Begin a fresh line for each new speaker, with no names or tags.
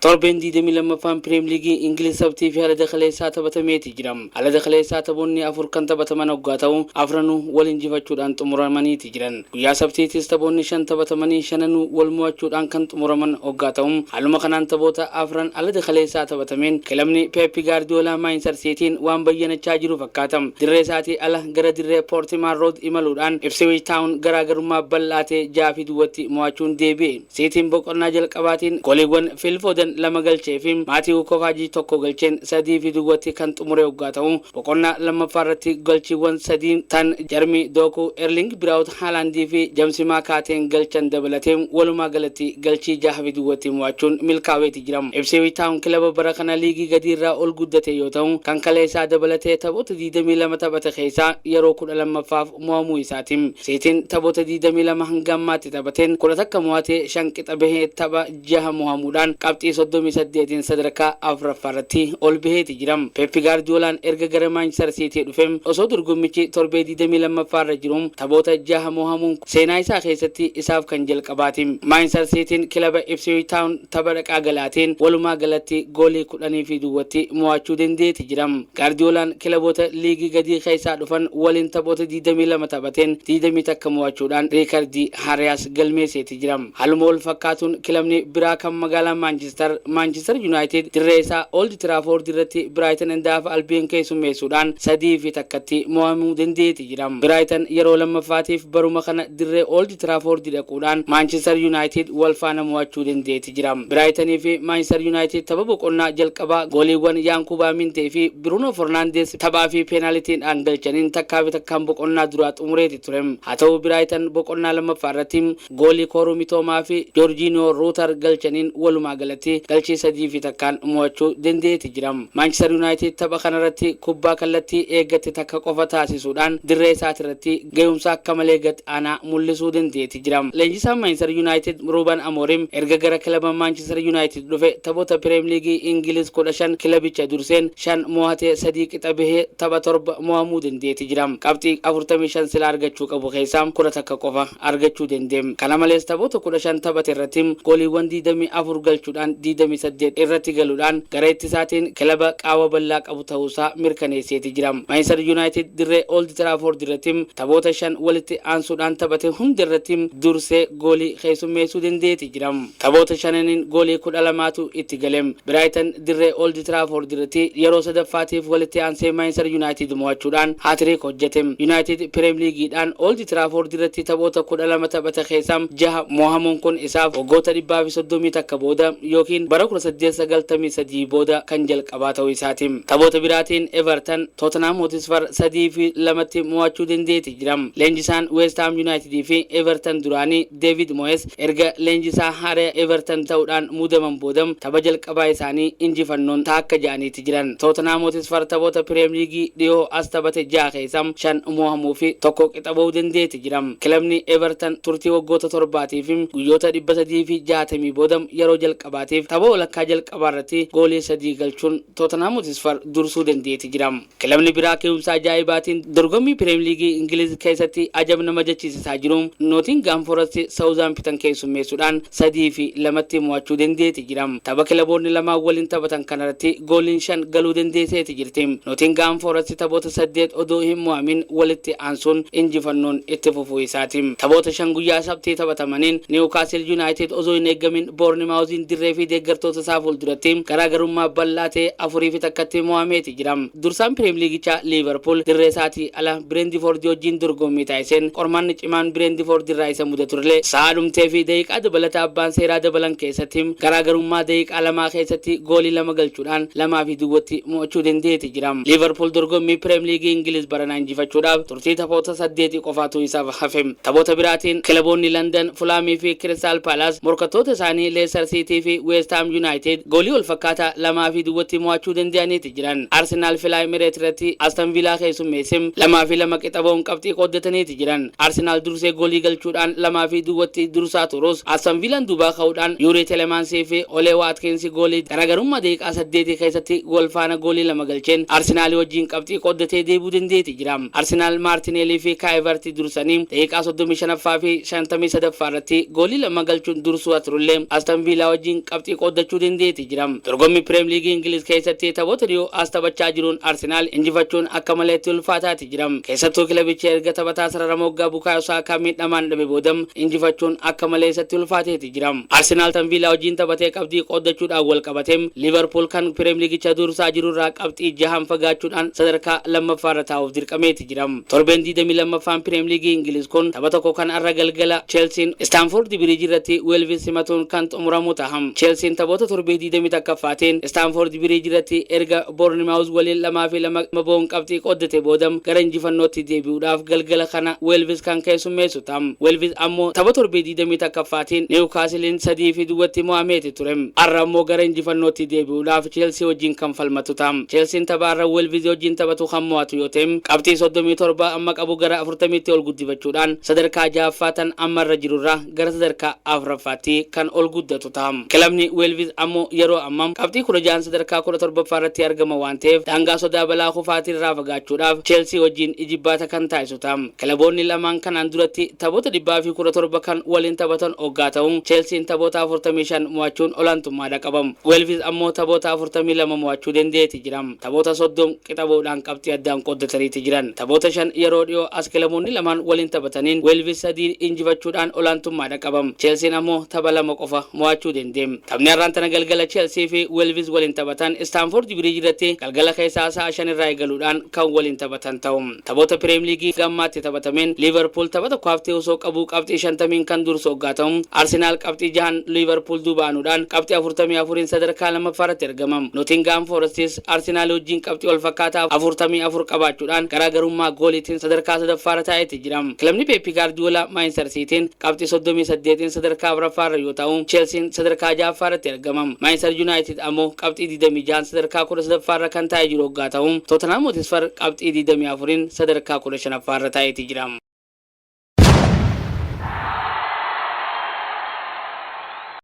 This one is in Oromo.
torben diidamii lammaffaan Pirimeer Liigii Ingiliz sabtii fi haala dakaleessaa taphatameeti jiram. Haala dakaleessaa taphoonni afur kan taphataman hoggaa ta'u afranuu wal injifachuudhaan xumuramaniiti jiran. Guyyaa sabtiitis taphoonni 5 taphatamanii 5 wal mo'achuudhaan kan xumuraman hoggaa ta'u haaluma kanaan taphoota afran haala dakaleessaa taphatameen kilabni Pep Guardiola Manchester Cityin waan bayyanachaa jiru fakkaatam. Dirree isaatii ala gara dirree Portimao Road imaluudhaan Ipswich Town garaagarummaa bal'aatee 6-2 mo'achuun deebi'e. Cityin boqonnaa jalqabaatiin gooliiwwan Phil Foden lama galchee fi Maatiiw Kovacic tokko galcheen 3-2 kan xumure hoggaa ta'u boqonnaa lammaffaa irratti galchiiwwan 3 tan Jarmi Doku, Erling Braut Haaland fi James Makateen galchan dabalatee walumaa galatti galchii 6-2 mo'achuun milkaa'eeti jiram. Ipswich Town kilaba bara kana liigii gadi irraa ol guddate yoo ta'u kan kaleessaa dabalatee taphoota 22 taphate keessaa yeroo 12ffaaf mo'amuu isaatiin Cityin taphoota 22 hanga ammaatti taphateen 10 akka mo'atee 5 qixa bahee tapha 6 mo'amuudhaan qabxii 38 sadarkaa afuraffaarratti ol baheeti jiram. Pep Guardiolaan erga gara Manchester City dhufeem osoo dorgommichi torbee 22ffaarra jirum taphoota 6 mo'amuun seenaa isaa keessatti isaaf kan jalqabaati. Manchester Cityin kilaba Ipswich Town tapha dhaqaa galaateen walumaa galatti goolii 10-2 mo'achuu dandeetti jiram. Guardiolaan kilaboota liigii gadii keessaa dhufan waliin taphoota 22 taphateen 20 akka mo'achuudhaan riikardii Haariyaas galmeesseeti jiram. Haaluma wal fakkaatuun kilabni biraa kan magaalaa Manchester United dirree isaa Old Trafford irratti Brighton and Hove Albion keessummeessuudhaan 3-1 mo'amuu dandeetti jiram. Brighton yeroo lammaffaatiif baruma kana dirree Old Trafford dhaquudhaan Manchester United wal faana mo'achuu dandeetti jiram. Brighton fi Manchester United tapha boqonnaa jalqabaa gooliiwwan Yankuba Mintee fi Bruno Fernandes taphaa fi peenaalitiin galchaniin takkaan boqonnaa duraa xumureeti ture. Haa ta'u Brighton boqonnaa lammaffaa irratti goolii Kooruu Mitoomaa fi Jorginho Ruuter galchaniin walumaa galatti galchii 3-1 mo'achuu dandeetti jiram. Manchester United tapha kanarratti kubbaa kallattii eeggate takka qofa taasisuudhaan dirree isaatirratti gahumsa akka malee gad aanaa mul'isuu dandeetti jiram. Leenjisaan Manchester United Ruben Amorim erga gara kilaba Manchester United dhufe taphoota Pirimeer Liigii Ingiliz 15 kilabicha durseen 5 mo'atee 3 qixa bahee tapha 7 mo'amuu dandeetti jiram. Qabxii 45 sila argachuu qabu keessaa 11 qofa argachuu dandeem. Kana malees taphoota 15 taphate irratti gooliiwwan 24 galchuudhaan 28 irratti galuudhaan gara ittisaatiin kilaba qaawwa bal'aa qabu ta'uusaa mirkaneesseeti jiram. Manchester United dirree Old Trafford irratti taphoota 5 walitti aansuudhaan taphate hunda irratti dursee goolii keessummeessuu dandeetti jiram. Taphoota 5 goolii 12tu itti galem. Brighton dirree Old Trafford irratti yeroo sadaffaatiif walitti aansee Manchester United mo'achuudhaan hat-trick hojjete. United Premier League'dhaan Old Trafford irratti taphoota 12 taphate keessaa 6 mo'amuun kun isaaf waggoota 130 booda yookiin bara 1893 booda kan jalqabaa ta'uu isaati. Taphoota biraatiin Everton Tottenham Hotspur 3-2 mo'achuu dandeetti jiram. Leenjisaan West Ham United fi Everton duraanii David Moyes erga leenjisaa haaraa Everton ta'uudhaan muudaman booda tapha jalqabaa isaanii injifannoon akka ja'aniitti jiran. Tottenham Hotspur taphoota Premier League dhiyoo as taphate 6 keessaa 5 mo'amuu fi 1 qixa bahuu dandeetti jiram. Kilabni Everton turtii waggoota 7 fi guyyoota 360 booda yeroo jalqabaatiif tapha walakkaa jalqabaarratti goolii 3 galchuun Tottenham Hotspur dursuu dandeetti jiram. Kilabni biraa keewumsa ajaa'ibaatiin dorgommii Pirimeer Liigii Ingiliz keessatti ajab nama jechisiisaa jiru Nottingham Forest Southampton keessummeessuudhaan 3-2 mo'achuu dandeetti jiram. Tapha kilaboonni lamaan waliin taphatan kanarratti gooliin 5 galuu dandeesseeti jirti. Nottingham Forest taphoota 8 odoo hin mo'amin walitti aansuun injifannoon itti fufuu isaati. Taphoota 5 guyyaa sabtii taphatamaniin Newcastle United osoo hin eeggamin Bournemouth dirree fi deeggartoota isaa fuulduratti garaagarummaa bal'aa ta'e 4-1 mo'ameeti jiram. Dursaan Pirimeer Liigichaa Liverpool dirree isaatii ala Brentford wajjin dorgommii taasiseen qormaanni cimaan Brentford irraa isa mudaturlee sa'a dhumtee fi daqiiqaa dabalataa abbaan seeraa dabalan keessatti garaagarummaa daqiiqaa lamaa keessatti goolii 2 galchuudhaan 2-2 mo'achuu dandeetti jiram. Liverpool dorgommii Pirimeer Liigii Ingiliz barana injifachuudhaaf turtii taphoota 8 qofaatu isaaf hafe. Taphoota biraatiin kilaboonni London, Fulham fi Crystal Palace morkattoota isaanii Leicester City fi West Ham United goolii wal fakkaataa 2-2 mo'achuu danda'aniiti jiran. Arsenal fi Emirates irratti Aston Villa keessummeessee 2-2 qixa bahuun qabxii qooddataniiti jiran. Arsenal dursee goolii galchuudhaan 2-2 dursaa turus Aston Villaan duubaa ka'uudhaan Yuri Tielemans fi Ole Watkins goolii garaagarummaa daqiiqaa 8 keessatti wal faana goolii 2 galcheen Arsenal wajjin qabxii qooddatee deebuu dandeetti jira. Arsenal Martinelli fi Kai Havertz dursanii daqiiqaa 35ffaa fi 53ffaa irratti goolii 2 galchuun dursuu turullee Aston Villa wajjin qabxii qabxii qoddachuu dandeetti jiram. Dorgommii Premier League Ingiliz keessatti taphoota dhiyoo as taphachaa jiruun Arsenaal injifachuun akka malee ulfaataatti jiram. Keessattuu kilabicha erga taphataa sarara moggaa Bukaayoo Saakaa miidhamaan dhabe boodam injifachuun akka malee isatti ulfaateetti jiram. Arsenaal tan Villaa wajjin taphatee qabxii qoddachuudhaan wal qabateem Liverpool kan Premier League dursaa jirurraa qabxii 6 fagaachuudhaan sadarkaa lammaffaarra taa'uuf dirqameetti jiram. Torbeen 22ffaan Premier League Ingiliz kun tapha tokko kan arra galgala Chelsea Stamford Bridge irratti Wolves simatuun kan xumuramu taham. Chelsea taphoota torbee 21ffaatiin Stamford Bridge irratti erga Bournemouth waliin 2-2 boon qabxii qoddate boodam gara injifannootti deebi'uudhaaf galgala kana Wolves kan keessummeessu tam. Wolves ammoo tapha torbee 21ffaatiin Newcastle 3-2 mo'ameeti turem. Arra ammoo gara injifannootti deebi'uudhaaf Chelsea wajjin kan falmatu tam. Chelsea taphaarra Wolves wajjin taphatu kan mo'atu yoo ta'e qabxii 37 amma qabu gara 40tti ol guddifachuudhaan sadarkaa 6ffaatan ammarra jirurraa gara sadarkaa 4ffaatti kan ol guddatu tam. Kilabni Wolves ammoo yeroo ammam qabxii 16 sadarkaa 17ffaarratti argama waan ta'eef daangaa sodaa balaa kufaatirraa fagaachuudhaaf Chelsea wajjin ijibbaata kan taasisu tam. Kilaboonni lamaan kanaan duratti taphoota 117 kan waliin taphatan hoggaa ta'uun Chelsea taphoota 45 mo'achuun olaantummaadha qabam. Wolves ammoo taphoota 42 mo'achuu dandeetti jiram. Taphoota 30 qixaboodhaan qabxii addaan qoddataniiti jiran. Taphoota 5 yeroo dhiyoo as kilaboonni lamaan waliin taphataniin Wolves 3 injifachuudhaan olaantummaadha qabam. Chelsea ammoo tapha 2 qofa mo'achuu dandeem. Taphni har'aan tana galgala Chelsea fi Wolves waliin taphatan Stamford Bridge irratti galgala keessaa sa'a 5 irraa eegaluudhaan kan waliin taphatan ta'u. Taphoota Premier League gammaatti taphatameen Liverpool tapha tokko haftee osoo qabu qabxii 50 kan dursu hoggaa ta'u. Arsenal qabxii 6 Liverpool duubaanuudhaan qabxii 44 sadarkaa lammaffaarratti argamam. Nottingham Forest Arsenal wajjin qabxii wal fakkaataa 44 qabaachuudhaan garaagarummaa gooliitiin sadarkaa sadaffaarra taa'etti jiram. Kilabni Pep Guardiola Manchester Cityn qabxii 38 sadarkaa afuraffaarra yoo ta'u Chelsea sadarkaa 6ffaarratti argamam. Manchester United ammoo qabxii 26 sadarkaa 13ffaarra kan taa'ee jiru hoggaa ta'u Tottenham Hotspur qabxii 24 sadarkaa 15ffaarra taa'etti jiram.